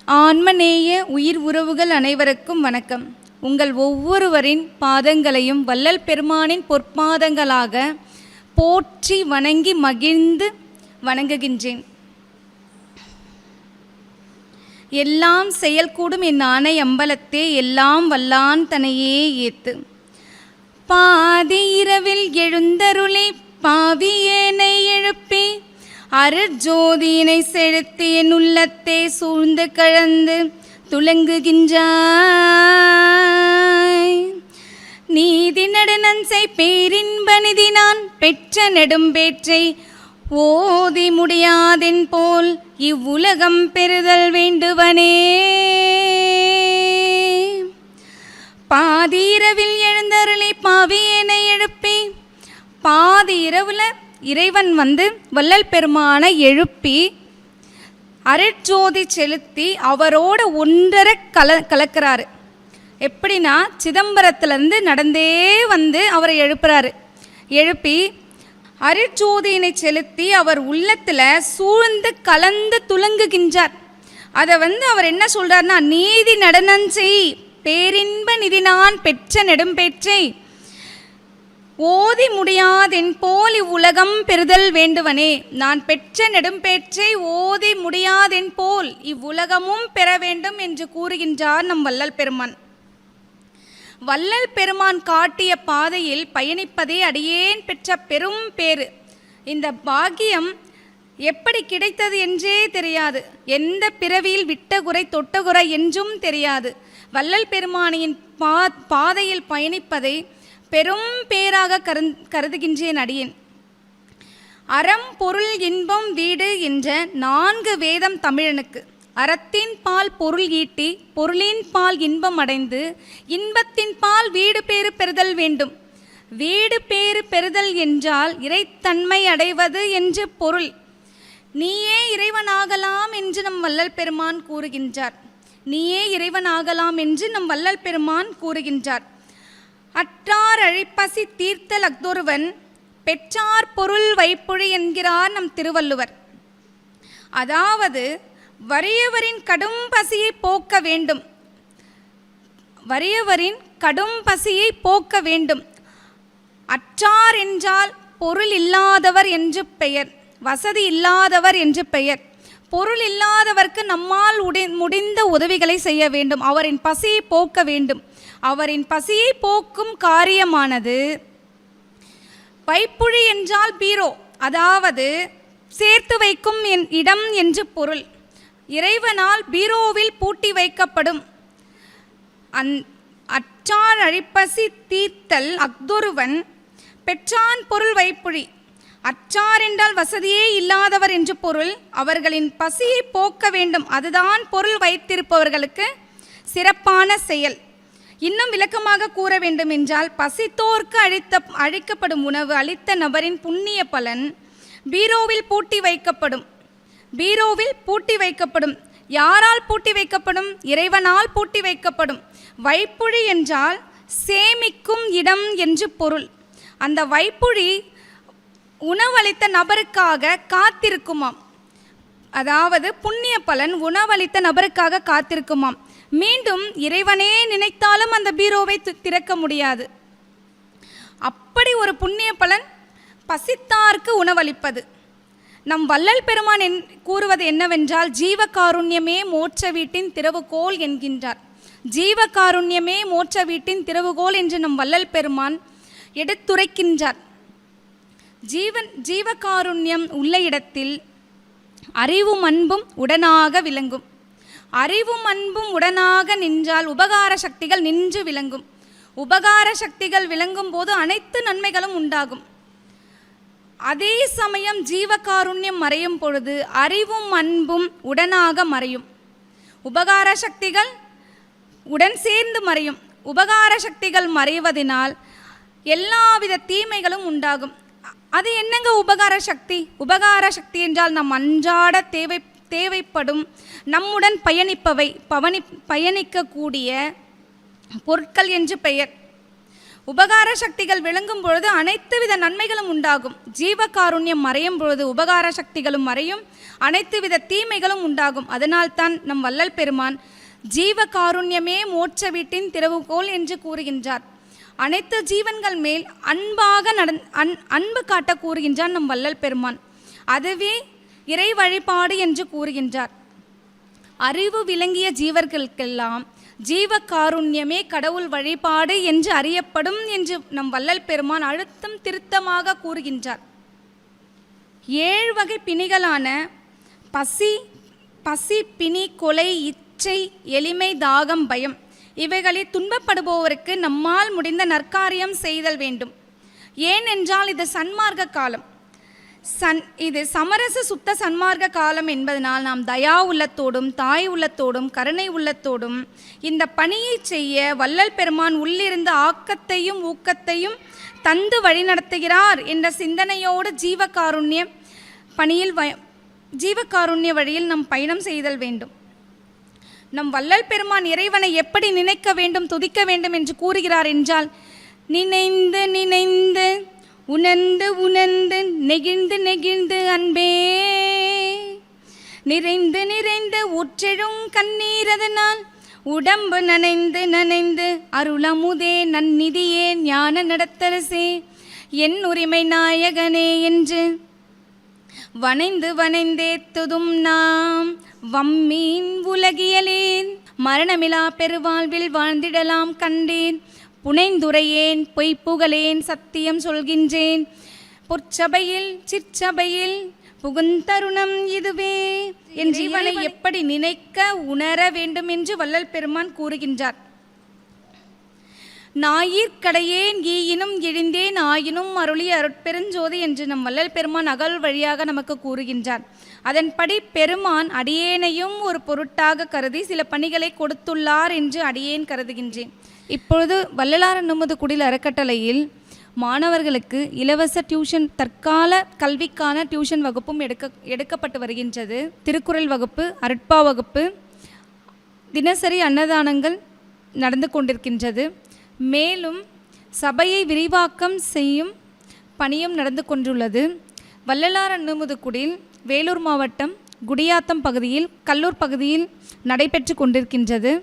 ஆன்மநேய உயிர் உறவுகள் அனைவருக்கும் வணக்கம். உங்கள் ஒவ்வொருவரின் பாதங்களையும் வள்ளல் பெருமானின் பொற்பாதங்களாக போற்றி வணங்கி மகிழ்ந்து வணங்குகின்றேன். எல்லாம் செயல்கூடும் என் ஆணை அம்பலத்தே எல்லாம் வல்லான் தனையே ஏத்து. பாதி இரவில் எழுந்தருளி பாவியேனை எழுப்பி அருட்ஜோதியினை செலுத்தி என் உள்ளத்தே சூழ்ந்து கழந்து துலங்குகின்றாய். நீதி நடுநன்சை பேரின்ப நிதி நான் பெற்ற நெடும்பேற்றை ஓதி முடியாதென் போல் இவ்வுலகம் பெறுதல் வேண்டுவனே. பாதி இரவில் எழுந்தருளி பாவியேனை எழுப்பி, பாதி இரவுல இறைவன் வள்ளல் பெருமானை எழுப்பி அருட்ஜோதி செலுத்தி அவரோட ஒன்றரை கலக்கிறாரு. எப்படின்னா, சிதம்பரத்திலேருந்து நடந்தே அவரை எழுப்புறாரு. எழுப்பி அருட்ஜோதியினை செலுத்தி அவர் உள்ளத்தில் சூழ்ந்து கலந்து துலங்குகின்றார். அதை அவர் என்ன சொல்கிறார்னா, நீதி நடனஞ்சை பேரின்ப நிதி நான் பெற்ற நெடும்பேற்றை ஓதி முடியாதென் போல் இவ்வுலகம் பெறுதல் வேண்டுவனே. நான் பெற்ற நெடும்பேற்றை ஓதி முடியாதென் போல் இவ்வுலகமும் பெற வேண்டும் என்று கூறுகின்றார் நம் வள்ளல் பெருமான். வள்ளல் பெருமான் காட்டிய பாதையில் பயணிப்பதே அடியேன் பெற்ற பெரும் பேறு. இந்த பாக்கியம் எப்படி கிடைத்தது என்றே தெரியாது. எந்த பிறவியில் விட்ட குறை தொட்ட குறை என்றும் தெரியாது. வள்ளல் பெருமானின் பாதையில் பயணிப்பதை பெரும் பேராக கருதுகின்றேன் அடியேன். அறம் பொருள் இன்பம் வீடு என்ற 4 வேதம் தமிழனுக்கு. அறத்தின் பால் பொருள் ஈட்டி, பொருளின் பால் இன்பம் அடைந்து, இன்பத்தின் பால் வீடு பேறு பெறுதல் வேண்டும். வீடு பேறு பெறுதல் என்றால் இறைத்தன்மை அடைவது என்று பொருள். நீயே இறைவனாகலாம் என்று நம் வள்ளல் பெருமான் கூறுகின்றார். நீயே இறைவனாகலாம் என்று நம் வள்ளல் பெருமான் கூறுகின்றார். அற்றார் அழிப்பசி தீர்த்தல் அஃதொருவன் பெற்றார் பொருள் வைப்புழி என்கிறார் நம் திருவள்ளுவர். அதாவது வறியவரின் கடும் பசியை போக்க வேண்டும். வறியவரின் கடும் பசியை போக்க வேண்டும். அற்றார் என்றால் பொருள் இல்லாதவர் என்று பெயர், வசதி இல்லாதவர் என்று பெயர். பொருள் இல்லாதவர்க்கு நம்மால் முடிந்த உதவிகளை செய்ய வேண்டும். அவரின் பசியை போக்க வேண்டும். அவரின் பசியை போக்கும் காரியமானது வைப்புழி என்றால் பீரோ, அதாவது சேர்த்து வைக்கும் இடம் என்று பொருள். இறைவனால் பீரோவில் பூட்டி வைக்கப்படும். அற்றார் அழிப்பசி தீர்த்தல் அஃதொருவன் பெற்றான் பொருள் வைப்புழி. அற்றார் என்றால் வசதியே இல்லாதவர் என்று பொருள். அவர்களின் பசியை போக்க வேண்டும். அதுதான் பொருள் வைத்திருப்பவர்களுக்கு சிறப்பான செயல். இன்னும் விளக்கமாக கூற வேண்டும் என்றால், பசித்தோர்க்கு அளிக்கப்படும் உணவு அளித்த நபரின் புண்ணிய பலன் பீரோவில் பூட்டி வைக்கப்படும். பீரோவில் பூட்டி வைக்கப்படும். யாரால் பூட்டி வைக்கப்படும்? இறைவனால் பூட்டி வைக்கப்படும். வைப்புழி என்றால் சேமிக்கும் இடம் என்று பொருள். அந்த வைப்புழி உணவளித்த நபருக்காக காத்திருக்குமாம். அதாவது புண்ணிய பலன் உணவளித்த நபருக்காக காத்திருக்குமாம். மீண்டும் இறைவனே நினைத்தாலும் அந்த பீரோவை திறக்க முடியாது. அப்படி ஒரு புண்ணிய பலன் பசித்தார்க்கு உணவளிப்பது. நம் வள்ளல் பெருமான் கூறுவது என்னவென்றால், ஜீவகாருண்யமே மோட்ச வீட்டின் திறவுகோல் என்கின்றார். ஜீவகாருண்யமே மோட்ச வீட்டின் திறவுகோல் என்று நம் வள்ளல் பெருமான் எடுத்துரைக்கின்றார். ஜீவகாருண்யம் உள்ள இடத்தில் அறிவும் அன்பும் உடனாக விளங்கும். அறிவும் அன்பும் உடனாக நின்றால் உபகார சக்திகள் நின்று விளங்கும். உபகார சக்திகள் விளங்கும் போது அனைத்து நன்மைகளும் உண்டாகும். அதே சமயம் ஜீவகாருண்யம் மறையும் பொழுது அறிவும் அன்பும் உடனாக மறையும். உபகார சக்திகள் உடன் சேர்ந்து மறையும். உபகார சக்திகள் மறைவதனால் எல்லாவித தீமைகளும் உண்டாகும். அது என்னங்க உபகார சக்தி? உபகார சக்தி என்றால் நம் அன்றாட தேவைப்படும் நம்முடன் பயணிக்கக்கூடிய பொருட்கள் என்று பெயர். உபகார சக்திகள் விளங்கும் பொழுது அனைத்து வித நன்மைகளும் உண்டாகும். ஜீவகாருண்யம் மறையும் பொழுது உபகார சக்திகளும் மறையும், அனைத்து வித தீமைகளும் உண்டாகும். அதனால்தான் நம் வள்ளல் பெருமான் ஜீவகாருண்யமே மோட்ச வீட்டின் திறவுகோல் என்று கூறுகின்றார். அனைத்து ஜீவன்கள் மேல் அன்பாக அன்பு காட்ட கூறுகின்றார் நம் வள்ளல் பெருமான். அதுவே இறை வழிபாடு என்று கூறுகின்றார். அறிவு விளங்கிய ஜீவர்களுக்கெல்லாம் ஜீவகாருண்யமே கடவுள் வழிபாடு என்று அறியப்படும் என்று நம் வள்ளல் பெருமான் அழுத்தம் திருத்தமாக கூறுகின்றார். 7 வகை பிணிகளான பசி, பிணி, கொலை, இச்சை, எளிமை, தாகம், பயம் இவைகளில் துன்பப்படுபவருக்கு நம்மால் முடிந்த நற்காரியம் செய்தல் வேண்டும். ஏனென்றால் இது சன்மார்க்க காலம். இது சமரச சுத்த சன்மார்க்க காலம் என்பதனால் நாம் தயா உள்ளத்தோடும் தாய் உள்ளத்தோடும் கருணை உள்ளத்தோடும் இந்த பணியை செய்ய வள்ளல் பெருமான் உள்ளிருந்த ஆக்கத்தையும் ஊக்கத்தையும் தந்து வழிநடத்துகிறார் என்ற சிந்தனையோடு ஜீவகாருண்ய வழியில் நம் பயணம் செய்தல் வேண்டும். நம் வள்ளல் பெருமான் இறைவனை எப்படி நினைக்க வேண்டும், துதிக்க வேண்டும் என்று கூறுகிறார் என்றால், நினைந்து நினைந்து உணர்ந்து உணர்ந்து நெகிழ்ந்து நெகிழ்ந்து அன்பே நிறைந்து நிறைந்து ஊற்றெழும் கண்ணீரதனால் உடம்பு நனைந்து நனைந்து அருளமுதே நன்னிதியே ஞான நடத்தரசே என் உரிமை நாயகனே என்று வனைந்து வனைந்தேத்துதும் நாம் வம்மீன் உலகியலேன் மரணமிலா பெருவாழ்வில் வாழ்ந்திடலாம் கண்டேன் புனைந்துரையேன் பொய்ப்புகழேன் சத்தியம் சொல்கின்றேன் பொற்சபையில் சிற்சபையில் புகுந்தருணம் இதுவே என் ஜீவனை எப்படி நினைக்க உணர வேண்டும் என்று வள்ளல் பெருமான் கூறுகின்றார். ஞாயிற்கடையேன் ஈயினும் எழுந்தேன் ஆயினும் அருளி அருட்பெருஞ்சோதி என்று நம் வள்ளல் பெருமான் அகல் வழியாக நமக்கு கூறுகின்றார். அதன்படி பெருமான் அடியேனையும் ஒரு பொருட்டாக கருதி சில பணிகளை கொடுத்துள்ளார் என்று அடியேன் கருதுகின்றேன். இப்பொழுது வள்ளலார் நமது குடில் அறக்கட்டளையில் மாணவர்களுக்கு இலவச டியூஷன், தற்கால கல்விக்கான டியூஷன் வகுப்பும் எடுக்கப்பட்டு வருகின்றது. திருக்குறள் வகுப்பு, அருட்பா வகுப்பு, தினசரி அன்னதானங்கள் நடந்து கொண்டிருக்கின்றது. மேலும் சபையை விரிவாக்கம் செய்யும் பணியும் நடந்து கொண்டுள்ளது. வள்ளலார் நமது குடில் வேலூர் மாவட்டம் குடியாத்தம் பகுதியில் கல்லூர் பகுதியில் நடைபெற்று கொண்டிருக்கின்றது.